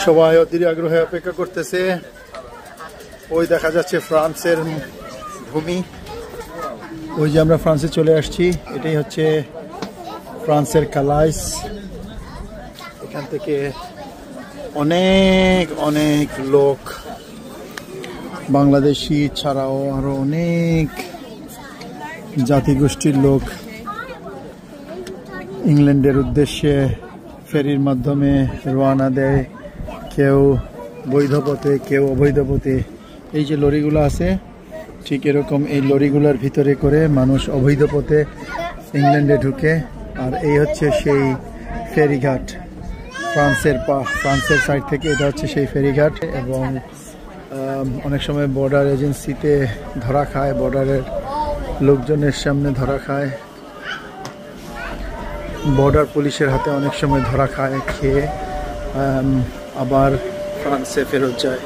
সবাই অধীর আগ্রহে অপেক্ষা করতেছে। ওই দেখা যাচ্ছে ফ্রান্সের ভূমি। ওই যে আমরা ফ্রান্সে চলে আসছি, এটাই হচ্ছে ফ্রান্সের কালাইস। এখান থেকে অনেক অনেক লোক, বাংলাদেশি ছাড়াও আরো অনেক জাতিগোষ্ঠীর লোক ইংল্যান্ডের উদ্দেশ্যে ফেরির মাধ্যমে রওনা দেয়। কেউ বৈধ পথে, কেউ অবৈধ পথে। এই যে লরিগুলো আছে, ঠিক এরকম এই লরিগুলোর ভিতরে করে মানুষ অবৈধ পথে ইংল্যান্ডে ঢুকে। আর এই হচ্ছে সেই ফেরিঘাট, ফ্রান্সের সাইড থেকে এটা হচ্ছে সেই ফেরিঘাট। এবং অনেক সময় বর্ডার এজেন্সিতে ধরা খায়, বর্ডারের লোকজনের সামনে ধরা খায়, বর্ডার পুলিশের হাতে অনেক সময় ধরা খায়, খেয়ে আবার ফ্রান্সে ফেরত যায়।